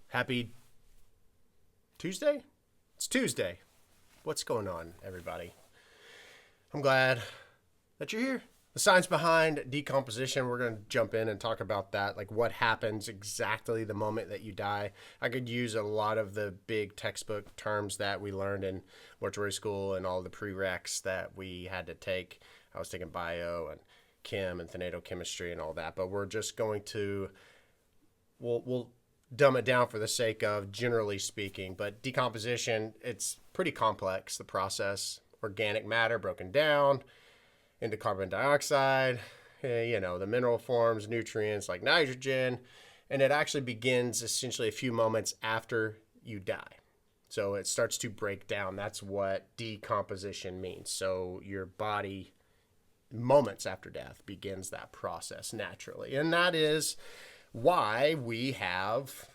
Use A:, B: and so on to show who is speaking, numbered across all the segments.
A: Happy Tuesday? It's Tuesday. What's going on, everybody? I'm glad that you're here. The science behind decomposition, we're going to jump in and talk about that, like what happens exactly the moment that you die. I could use a lot of the big textbook terms that we learned in mortuary school and all the prereqs that we had to take. I was taking bio and chem and thanatochemistry and all that, but we're just going to, we'll dumb it down for the sake of generally speaking. But decomposition, it's pretty complex, the process. Organic matter broken down into carbon dioxide, the mineral forms, nutrients like nitrogen, and it actually begins essentially a few moments after you die. So it starts to break down. That's what decomposition means. So your body, moments after death, begins that process naturally. And that is why we have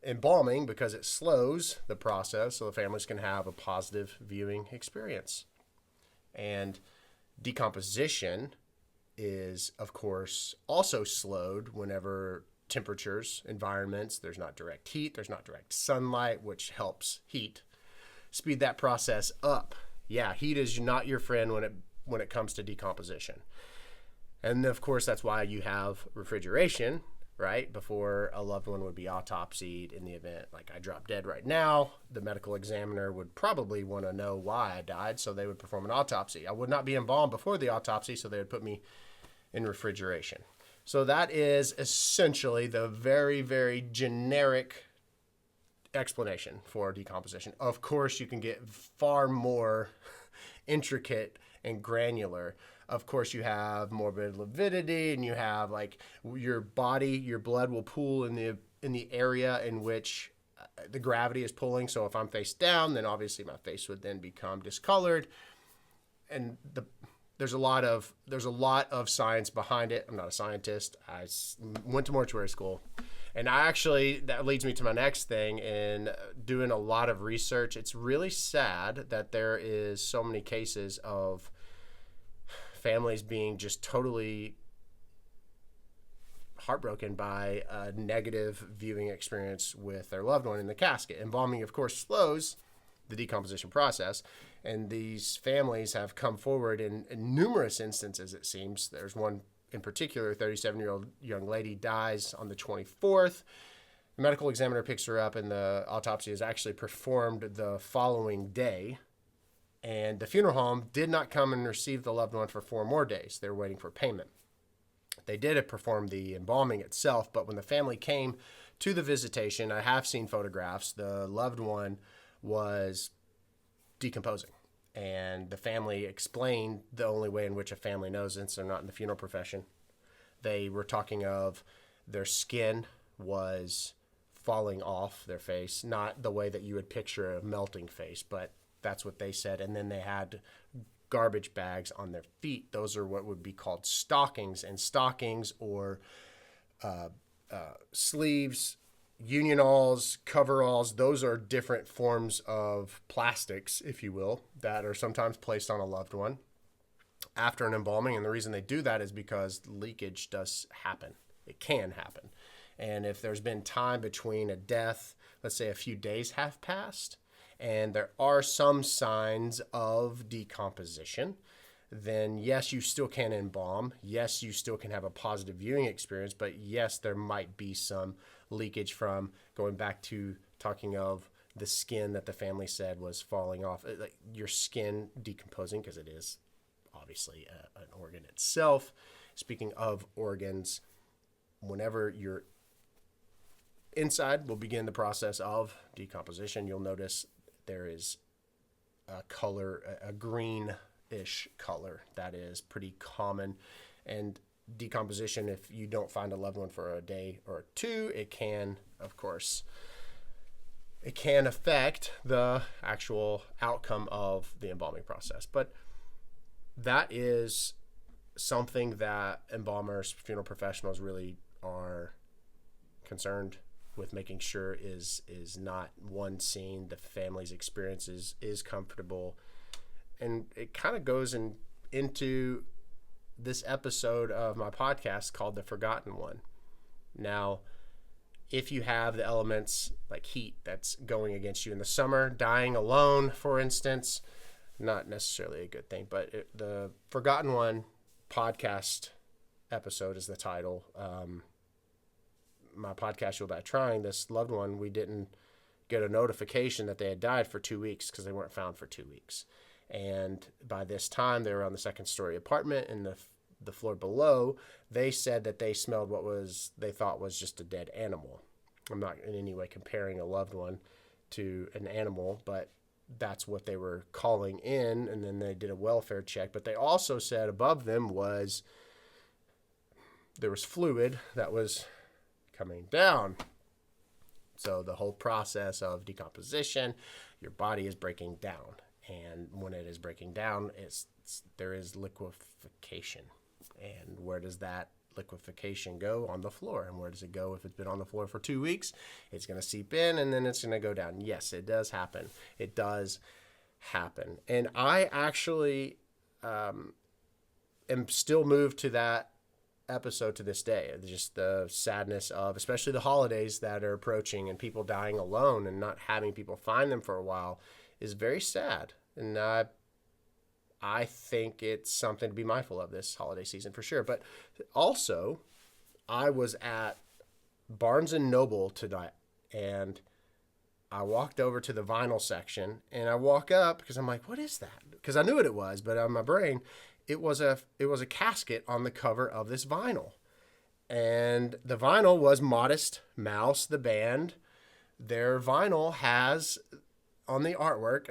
A: embalming, because it slows the process so the families can have a positive viewing experience. And decomposition is, of course, also slowed whenever temperatures, environments, there's not direct heat, there's not direct sunlight, which helps heat, speed that process up. Yeah, heat is not your friend when it comes to decomposition. And of course, that's why you have refrigeration, right? Before a loved one would be autopsied in the event, like I drop dead right now, the medical examiner would probably want to know why I died, so they would perform an autopsy. I would not be embalmed before the autopsy, so they would put me in refrigeration. So that is essentially the very, very generic explanation for decomposition. Of course, you can get far more intricate and granular. Of course, you have morbid lividity, and you have like your body, your blood will pool in the area in which the gravity is pulling. So if I'm face down, then obviously my face would then become discolored. And there's a lot of science behind it. I'm not a scientist. I went to mortuary school. And that leads me to my next thing. In doing a lot of research, it's really sad that there is so many cases of families being just totally heartbroken by a negative viewing experience with their loved one in the casket. Embalming, of course, slows the decomposition process, and these families have come forward in numerous instances, it seems. There's one in particular, a 37-year-old young lady dies on the 24th. The medical examiner picks her up, and the autopsy is actually performed the following day. And the funeral home did not come and receive the loved one for 4 more days. They were waiting for payment. They did perform the embalming itself, but when the family came to the visitation, I have seen photographs, the loved one was decomposing. And the family explained the only way in which a family knows, since they're not in the funeral profession. They were talking of their skin was falling off their face, not the way that you would picture a melting face, but that's what they said. And then they had garbage bags on their feet. Those are what would be called stockings. And stockings or sleeves, unionalls, coveralls, those are different forms of plastics, if you will, that are sometimes placed on a loved one after an embalming. And the reason they do that is because leakage does happen. It can happen. And if there's been time between a death, let's say a few days have passed, and there are some signs of decomposition, then yes, you still can embalm. Yes, you still can have a positive viewing experience, but yes, there might be some leakage from going back to talking of the skin that the family said was falling off, like your skin decomposing, because it is obviously an organ itself. Speaking of organs, whenever you're inside, we'll begin the process of decomposition. You'll notice there is a color, a greenish color that is pretty common. And decomposition, if you don't find a loved one for a day or 2, it can, of course, it can affect the actual outcome of the embalming process. But that is something that embalmers, funeral professionals really are concerned with making sure is not one scene. The family's experience is comfortable. And it kind of goes into this episode of my podcast called The Forgotten One. Now, if you have the elements like heat that's going against you in the summer, dying alone, for instance, not necessarily a good thing, but the Forgotten One podcast episode is the title. My podcast, You'll Die Trying, this loved one, we didn't get a notification that they had died for 2 weeks because they weren't found for 2 weeks. And by this time, they were on the second story apartment, and the floor below, they said that they smelled what they thought was just a dead animal. I'm not in any way comparing a loved one to an animal, but that's what they were calling in, and then they did a welfare check. But they also said above them there was fluid that was coming down. So the whole process of decomposition, your body is breaking down. And when it is breaking down, there is liquefaction. And where does that liquefaction go? On the floor. And where does it go if it's been on the floor for 2 weeks? It's going to seep in, and then it's going to go down. Yes, it does happen. It does happen. And I actually am still moved to that episode to this day. Just the sadness of, especially the holidays that are approaching and people dying alone and not having people find them for a while is very sad. And I think it's something to be mindful of this holiday season for sure. But also, I was at Barnes & Noble tonight, and I walked over to the vinyl section, and I walk up because I'm like, what is that? Because I knew what it was, but on my brain, it was a casket on the cover of this vinyl. And the vinyl was Modest Mouse, the band. Their vinyl has on the artwork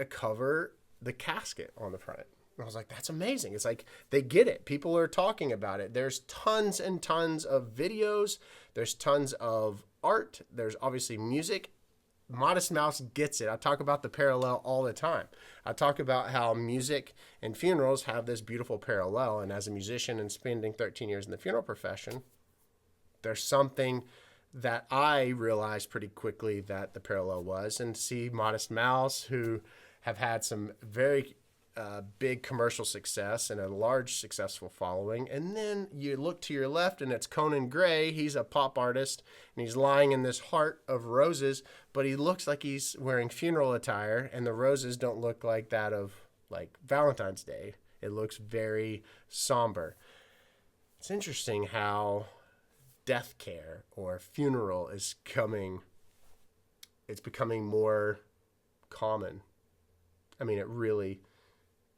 A: the casket on the front. And I was like, that's amazing. It's like they get it. People are talking about it. There's tons and tons of videos. There's tons of art. There's obviously music. Modest Mouse gets it. I talk about the parallel all the time. I talk about how music and funerals have this beautiful parallel. And as a musician and spending 13 years in the funeral profession, there's something that I realized pretty quickly that the parallel was. And see Modest Mouse, who have had some very big commercial success and a large successful following. And then you look to your left and it's Conan Gray. He's a pop artist and he's lying in this heart of roses, but he looks like he's wearing funeral attire, and the roses don't look like that of like Valentine's Day. It looks very somber. It's interesting how death care or funeral is becoming more common. I mean, it really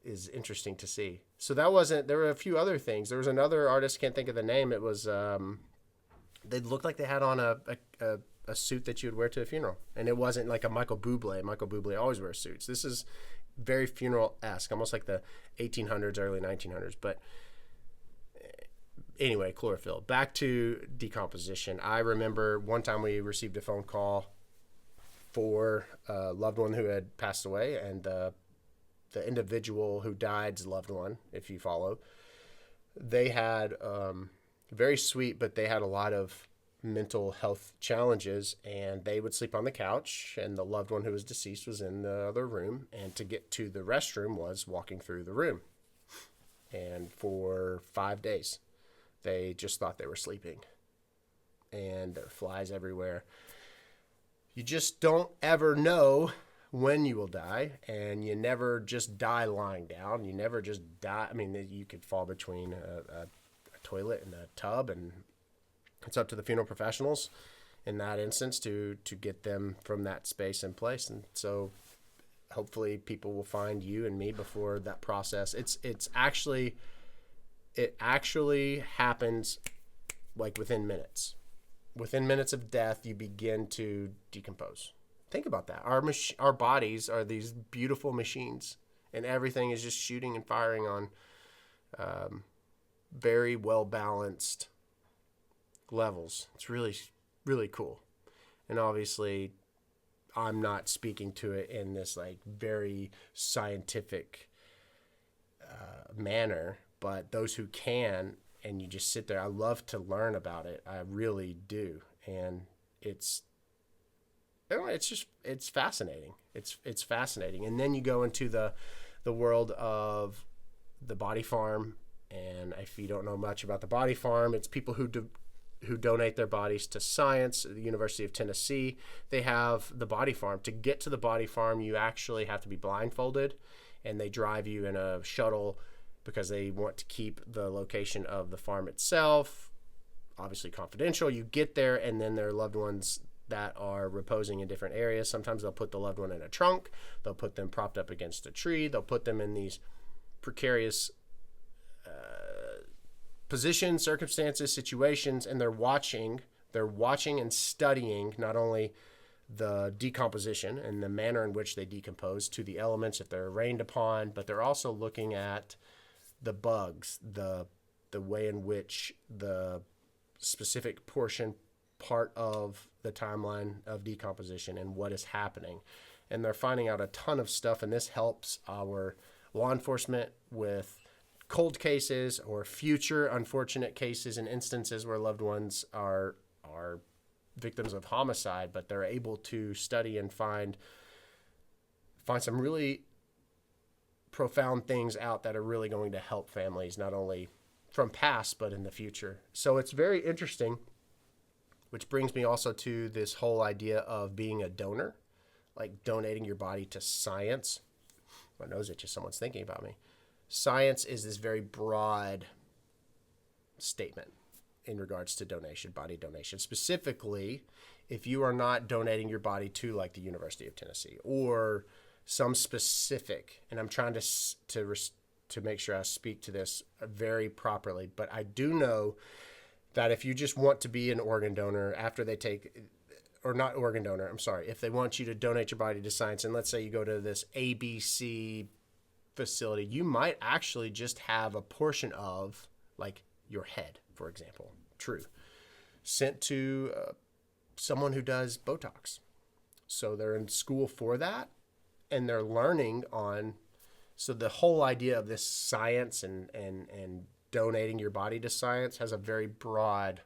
A: is interesting to see. So there were a few other things. There was another artist, can't think of the name. It was, they looked like they had on a suit that you would wear to a funeral. And it wasn't like a Michael Bublé. Michael Bublé always wears suits. This is very funeral-esque, almost like the 1800s, early 1900s. But anyway, chlorophyll. Back to decomposition. I remember one time we received a phone call for a loved one who had passed away, and the individual who died's loved one, if you follow, they had very sweet, but they had a lot of mental health challenges, and they would sleep on the couch, and the loved one who was deceased was in the other room, and to get to the restroom was walking through the room. And for 5 days, they just thought they were sleeping, and there were flies everywhere. You just don't ever know when you will die, and you never just die lying down. You never just die. I mean, you could fall between a toilet and a tub, and it's up to the funeral professionals in that instance to get them from that space and place. And so hopefully people will find you and me before that process. It actually happens like within minutes. Within minutes of death, you begin to decompose. Think about that. Our bodies are these beautiful machines, and everything is just shooting and firing on very well-balanced levels. It's really, really cool. And obviously, I'm not speaking to it in this like very scientific manner, but those who can, and you just sit there, I love to learn about it. I really do. And it's fascinating. It's fascinating. And then you go into the world of the body farm. And if you don't know much about the body farm, it's people who who donate their bodies to science. At the University of Tennessee, they have the body farm. To get to the body farm, you actually have to be blindfolded, and they drive you in a shuttle because they want to keep the location of the farm itself obviously confidential. You get there, and then there are loved ones that are reposing in different areas. Sometimes they'll put the loved one in a trunk. They'll put them propped up against a tree. They'll put them in these precarious positions, circumstances, situations, and they're watching and studying not only the decomposition and the manner in which they decompose to the elements if they're rained upon, but they're also looking at the bugs, the way in which the specific part of the timeline of decomposition and what is happening. And they're finding out a ton of stuff, and this helps our law enforcement with cold cases or future unfortunate cases and instances where loved ones are victims of homicide, but they're able to study and find some really profound things out that are really going to help families, not only from past, but in the future. So it's very interesting, which brings me also to this whole idea of being a donor, like donating your body to science. My nose itches, someone's thinking about me. Science is this very broad statement in regards to donation, body donation. Specifically, if you are not donating your body to like the University of Tennessee or some specific, and I'm trying to make sure I speak to this very properly, but I do know that if you just want to be an organ donor after they take, or not organ donor, I'm sorry, if they want you to donate your body to science, and let's say you go to this ABC facility, you might actually just have a portion of like your head, for example, sent to someone who does Botox. So they're in school for that, and they're learning on. So the whole idea of this science and donating your body to science has a very broad,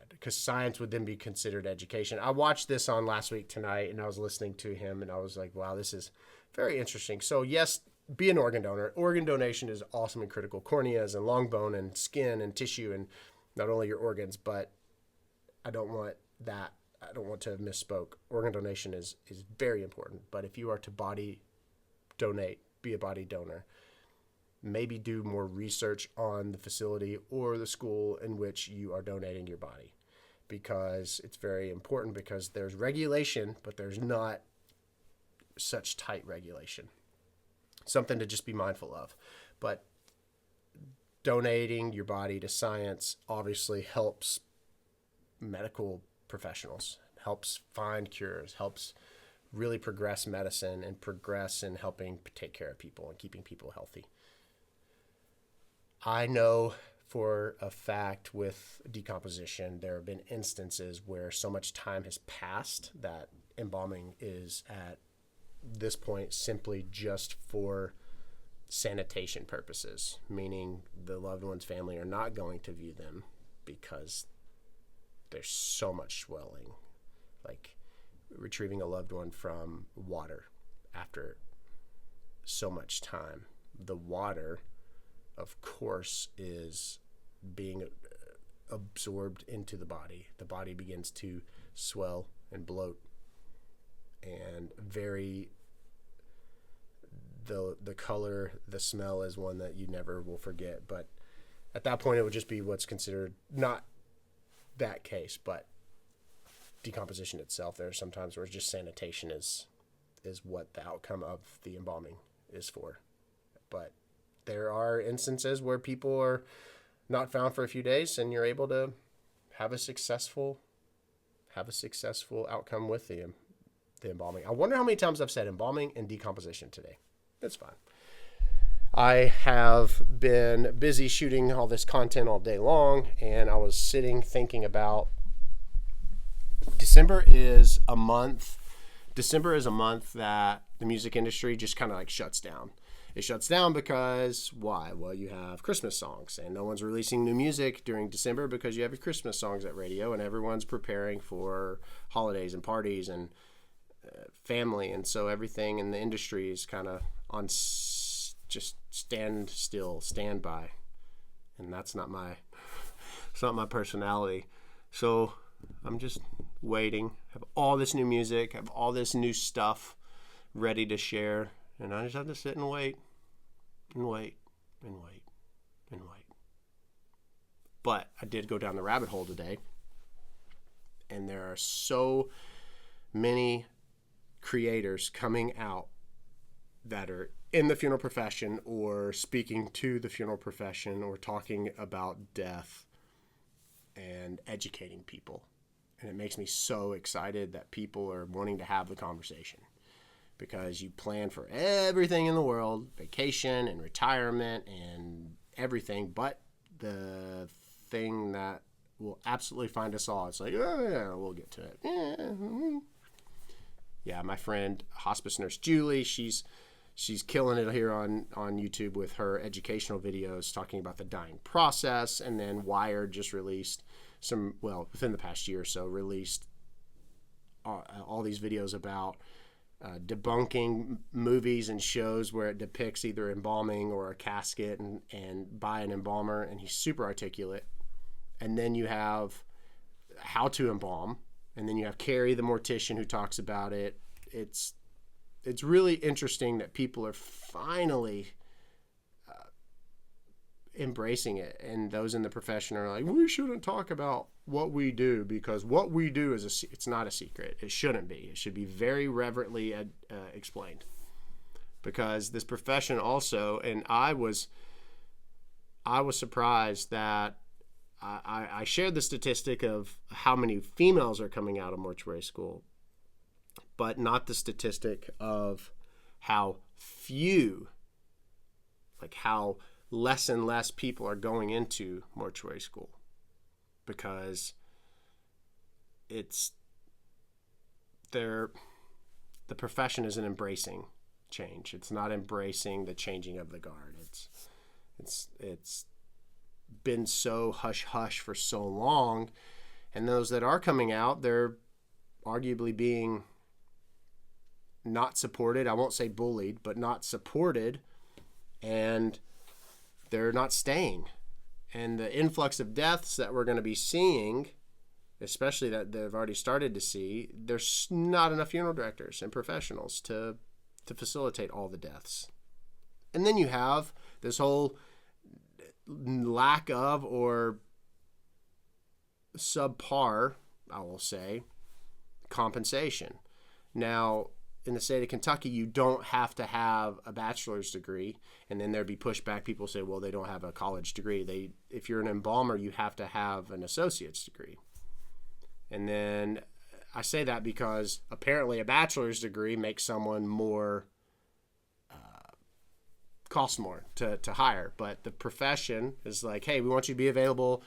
A: because science would then be considered education. I watched this on Last Week Tonight, and I was listening to him, and I was like, wow, this is very interesting. So yes, be an organ donor. Organ donation is awesome and critical. Corneas and long bone and skin and tissue, and not only your organs, but I don't want to have misspoke. Organ donation is very important. But if you are to body donate, be a body donor, maybe do more research on the facility or the school in which you are donating your body, because it's very important, because there's regulation, but there's not such tight regulation. Something to just be mindful of. But donating your body to science obviously helps medical professionals, helps find cures, helps really progress medicine and progress in helping take care of people and keeping people healthy. I know for a fact with decomposition, there have been instances where so much time has passed that embalming is at this point simply just for sanitation purposes, meaning the loved one's family are not going to view them because there's so much swelling, like retrieving a loved one from water after so much time. The water, of course, is being absorbed into the body. The body begins to swell and bloat, and the color, the smell is one that you never will forget. But at that point, it would just be what's considered, not that case, but decomposition itself. There are some times where just sanitation is what the outcome of the embalming is for. But there are instances where people are not found for a few days, and you're able to have a successful outcome with the embalming. I wonder how many times I've said embalming and decomposition today. That's fine. I have been busy shooting all this content all day long, and I was sitting thinking about December is a month that the music industry just kind of like shuts down. It shuts down because why? Well, you have Christmas songs, and no one's releasing new music during December because you have your Christmas songs at radio, and everyone's preparing for holidays and parties and family, and so everything in the industry is kind of on just standby, and that's not my It's not my personality. So I'm just waiting. Have all this new music, have all this new stuff ready to share, and I just have to sit and wait and wait and wait and wait. But I did go down the rabbit hole today, and there are so many creators coming out that are in the funeral profession or speaking to the funeral profession or talking about death and educating people. And it makes me so excited that people are wanting to have the conversation, because you plan for everything in the world, vacation and retirement and everything, but the thing that will absolutely find us all, it's like, oh yeah, we'll get to it. Yeah, my friend, hospice nurse Julie, she's killing it here on YouTube with her educational videos talking about the dying process. And then Wired just released within the past year or so, released all these videos about debunking movies and shows where it depicts either embalming or a casket and by an embalmer, and he's super articulate. And then you have how to embalm, and then you have Carrie, the mortician, who talks about it. It's really interesting that people are finally embracing it, and those in the profession are like, we shouldn't talk about what we do, because what we do it's not a secret. It shouldn't be. It should be very reverently explained, because this profession also, and I was surprised that I shared the statistic of how many females are coming out of mortuary school, but not the statistic of how few, like how less and less people are going into mortuary school, because the profession isn't embracing change. It's not embracing the changing of the guard. It's been so hush-hush for so long, and those that are coming out, they're arguably being not supported. I won't say bullied, but not supported, and they're not staying. And the influx of deaths that we're going to be seeing, especially that they've already started to see, there's not enough funeral directors and professionals to facilitate all the deaths. And then you have this whole lack of, or subpar, I will say, compensation. Now, in the state of Kentucky, you don't have to have a bachelor's degree, and then there'd be pushback. People say, well, they don't have a college degree. If you're an embalmer, you have to have an associate's degree. And then I say that because apparently a bachelor's degree makes someone more, costs more to hire. But the profession is like, hey, we want you to be available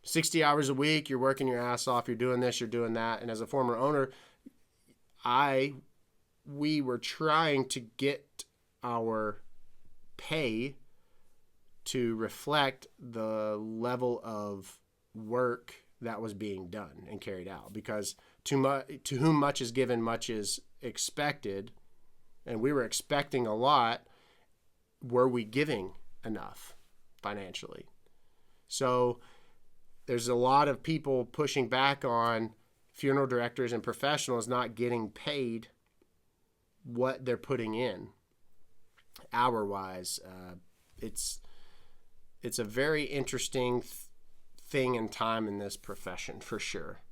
A: 60 hours a week. You're working your ass off. You're doing this, you're doing that. And as a former owner, we were trying to get our pay to reflect the level of work that was being done and carried out, because to whom much is given, much is expected, and we were expecting a lot. Were we giving enough financially? So there's a lot of people pushing back on funeral directors and professionals not getting paid what they're putting in hour-wise. It's a very interesting thing and time in this profession, for sure.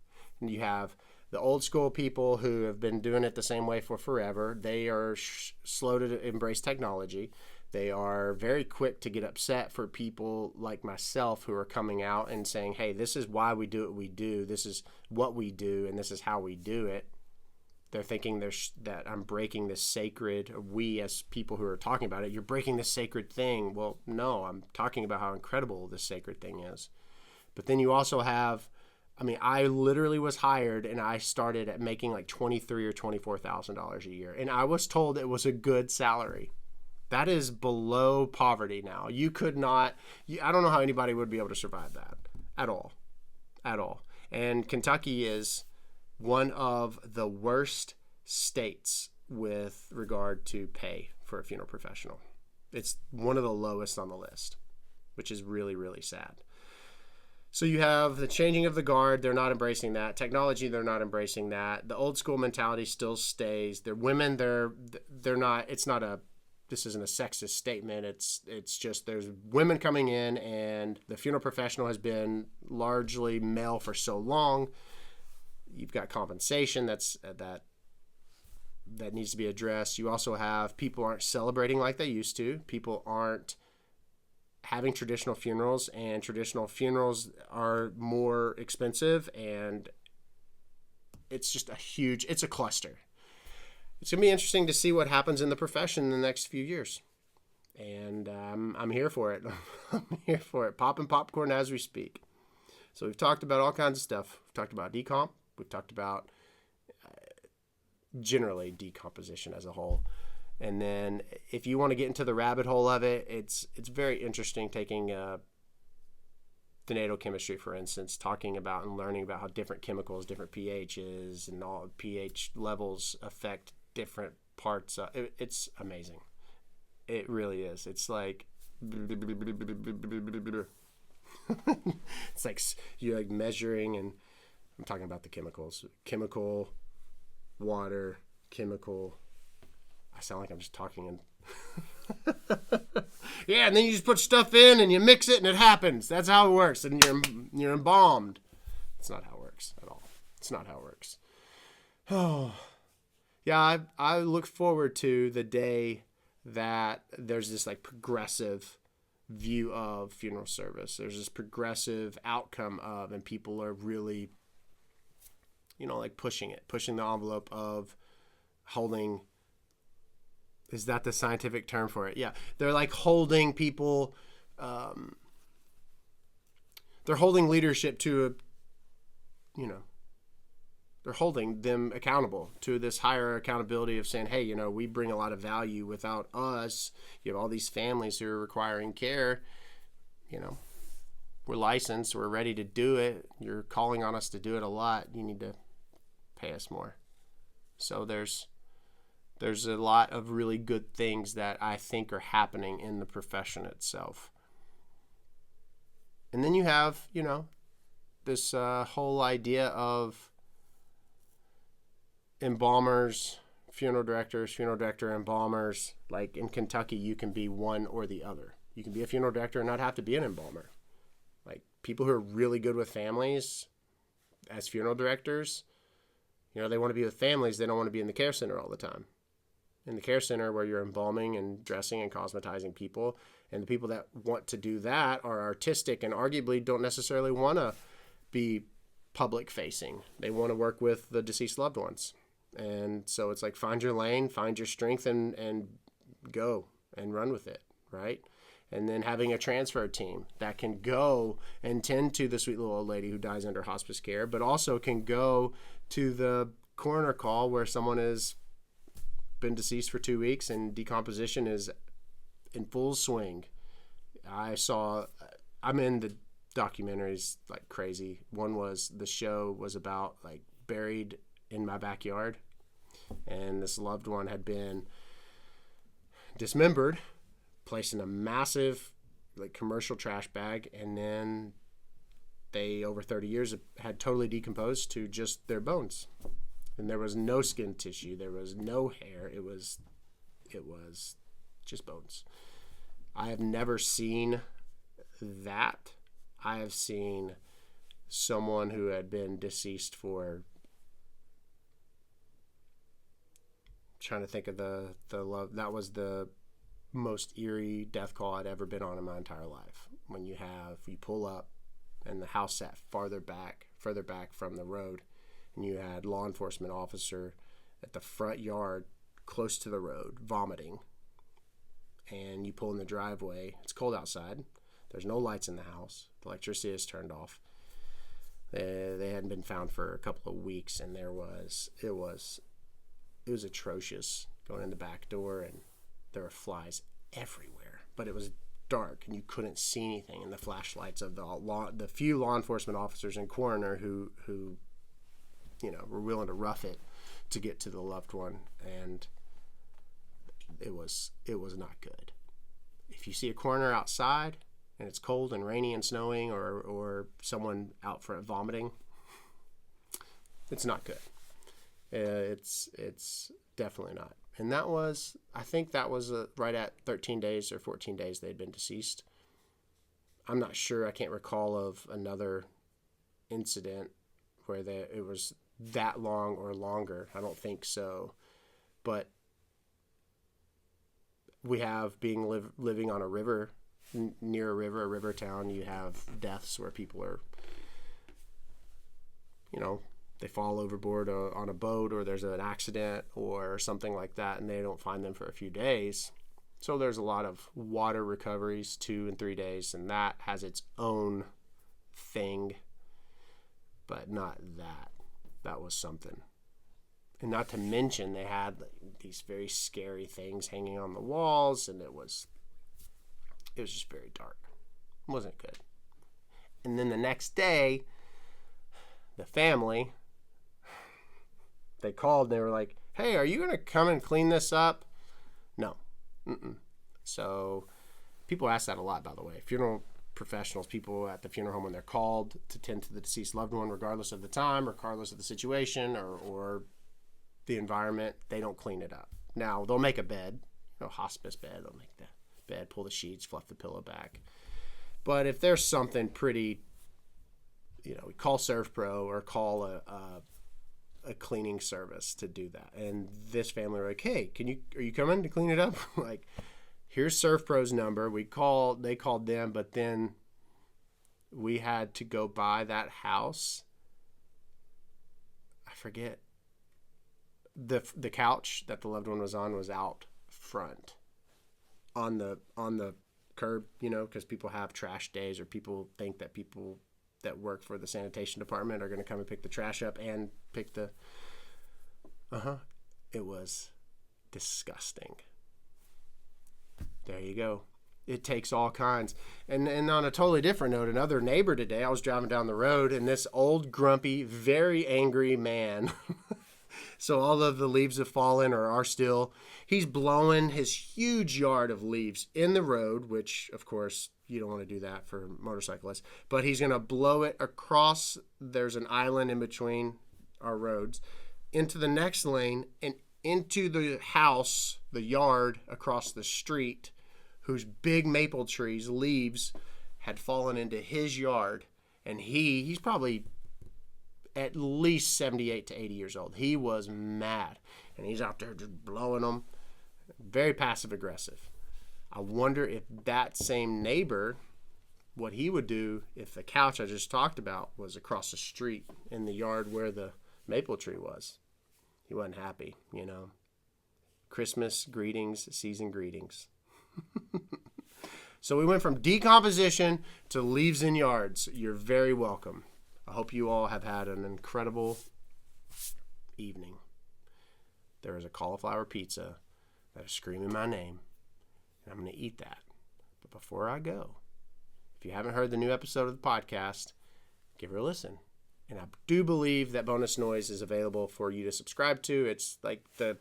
A: And you have the old school people who have been doing it the same way for forever. They are slow to embrace technology. They are very quick to get upset for people like myself who are coming out and saying, hey, this is why we do what we do. This is what we do, and this is how we do it. They're thinking that I'm breaking this sacred, we as people who are talking about it, you're breaking this sacred thing. Well, no, I'm talking about how incredible this sacred thing is. But then you also have, I literally was hired, and I started at making like $23,000 or $24,000 a year. And I was told it was a good salary. That is below poverty now. You could not, I don't know how anybody would be able to survive that at all. And Kentucky is one of the worst states with regard to pay for a funeral professional. It's one of the lowest on the list, which is really, really sad. So you have the changing of the guard. They're not embracing that. Technology, they're not embracing that. The old school mentality still stays. They're women. They're not. It's not a. This isn't a sexist statement. It's just there's women coming in, and the funeral professional has been largely male for so long. You've got compensation that needs to be addressed. You also have people aren't celebrating like they used to. People aren't having traditional funerals, and traditional funerals are more expensive, and it's just it's a cluster. It's going to be interesting to see what happens in the profession in the next few years. And I'm here for it. I'm here for it. Popping popcorn as we speak. So we've talked about all kinds of stuff. We've talked about decomp. We've talked about generally decomposition as a whole. And then if you want to get into the rabbit hole of it, it's very interesting taking the natal chemistry, for instance, talking about and learning about how different chemicals, different pHs, and all pH levels affect different parts. It's amazing. It really is. It's like it's like you're like measuring, and I'm talking about the chemicals. Chemical, water, chemical. I sound like I'm just talking and yeah, and then you just put stuff in and you mix it and it happens. That's how it works, and you're embalmed. It's not how it works at all. It's not how it works. Oh, yeah. I look forward to the day that there's this like progressive view of funeral service. There's this progressive outcome of, and people are really, like pushing the envelope of holding. Is that the scientific term for it? Yeah. They're like holding people, they're holding leadership to they're holding them accountable to this higher accountability of saying, hey, we bring a lot of value. Without us, you have all these families who are requiring care. We're licensed. We're ready to do it. You're calling on us to do it a lot. You need to pay us more. So there's a lot of really good things that I think are happening in the profession itself. And then you have, this whole idea of embalmers, funeral director embalmers. Like in Kentucky, you can be one or the other. You can be a funeral director and not have to be an embalmer. Like people who are really good with families as funeral directors, they want to be with families. They don't want to be in the care center all the time. In the care center where you're embalming and dressing and cosmetizing people, and the people that want to do that are artistic and arguably don't necessarily want to be public facing. They want to work with the deceased loved ones. And so it's like, find your lane, find your strength, and go and run with it, right? And then having a transfer team that can go and tend to the sweet little old lady who dies under hospice care, but also can go to the coroner call where someone has been deceased for 2 weeks and decomposition is in full swing. I'm in the documentaries like crazy. The show was about like buried in my backyard, and this loved one had been dismembered, placed in a massive like commercial trash bag, and then they over 30 years had totally decomposed to just their bones. And there was no skin tissue. There was no hair. It was just bones. I have never seen that. I have seen someone who had been deceased for, trying to think of the love. That was the most eerie death call I'd ever been on in my entire life. When you pull up and the house sat further back from the road, and you had law enforcement officer at the front yard close to the road vomiting, and you pull in the driveway. It's cold outside. There's no lights in the house. The electricity is turned off. They hadn't been found for a couple of weeks, and it was atrocious. Going in the back door, and there were flies everywhere, but it was dark and you couldn't see anything. And the flashlights of the few law enforcement officers and coroner who were willing to rough it to get to the loved one, and it was not good. If you see a coroner outside, and it's cold and rainy and snowing, or someone out for vomiting, it's not good. It's definitely not. And I think that was right at 13 days or 14 days they'd been deceased. I'm not sure. I can't recall of another incident where it was that long or longer. I don't think so. But we have living on a river, near a river town, you have deaths where people are, they fall overboard on a boat, or there's an accident or something like that, and they don't find them for a few days. So there's a lot of water recoveries, 2 and 3 days, and that has its own thing, but not that. That was something. And not to mention, they had these very scary things hanging on the walls, and it was just very dark. It wasn't good. And then the next day, the family, they called, and they were like, hey, are you going to come and clean this up? No. So people ask that a lot, by the way. Funeral professionals, people at the funeral home, when they're called to tend to the deceased loved one, regardless of the time, regardless of the situation or the environment, they don't clean it up. Now, they'll make a bed, hospice bed. They'll make the bed, pull the sheets, fluff the pillow back. But if there's something pretty, we call ServPro or call a cleaning service to do that. And this family were like, hey, are you coming to clean it up? Like, here's ServPro's number. They called them, but then we had to go by that house. I forget. The couch that the loved one was on was out front on the curb, because people have trash days, or people think that people that work for the sanitation department are going to come and pick the trash up and pick the it was disgusting. There you go. It takes all kinds. And on a totally different note, another neighbor today, I was driving down the road, and this old, grumpy, very angry man so all of the leaves have fallen or are still. He's blowing his huge yard of leaves in the road, which, of course, you don't want to do that for motorcyclists. But he's going to blow it across. There's an island in between our roads, into the next lane and into the house, the yard across the street, whose big maple trees, leaves, had fallen into his yard. And he's probably at least 78 to 80 years old. He was mad, and he's out there just blowing them. Very passive aggressive. I wonder if that same neighbor, what he would do if the couch I just talked about was across the street in the yard where the maple tree was. He wasn't happy, Christmas greetings, season greetings. So we went from decomposition to leaves in yards. You're very welcome. I hope you all have had an incredible evening. There is a cauliflower pizza that is screaming my name, and I'm going to eat that. But before I go, if you haven't heard the new episode of the podcast, give her a listen. And I do believe that Bonus Noise is available for you to subscribe to. It's like I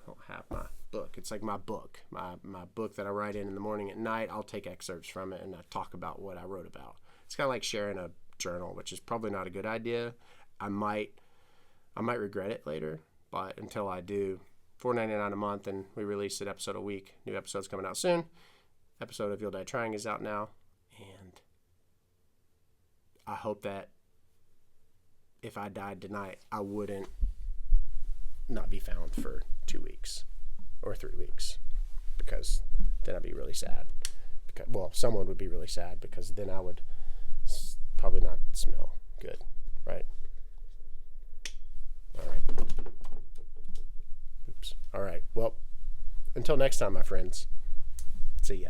A: don't have my book. It's like my book, my book that I write in the morning and night. I'll take excerpts from it, and I talk about what I wrote about. It's kind of like sharing a journal, which is probably not a good idea. I might regret it later, but until I do, $4.99 a month, and we release an episode a week. New episodes coming out soon. Episode of You'll Die Trying is out now, and I hope that if I died tonight, I wouldn't not be found for 2 weeks or 3 weeks, because then I'd be really sad. Someone would be really sad, because then I would probably not smell good, right? All right. Oops. All right. Well, until next time, my friends. See ya.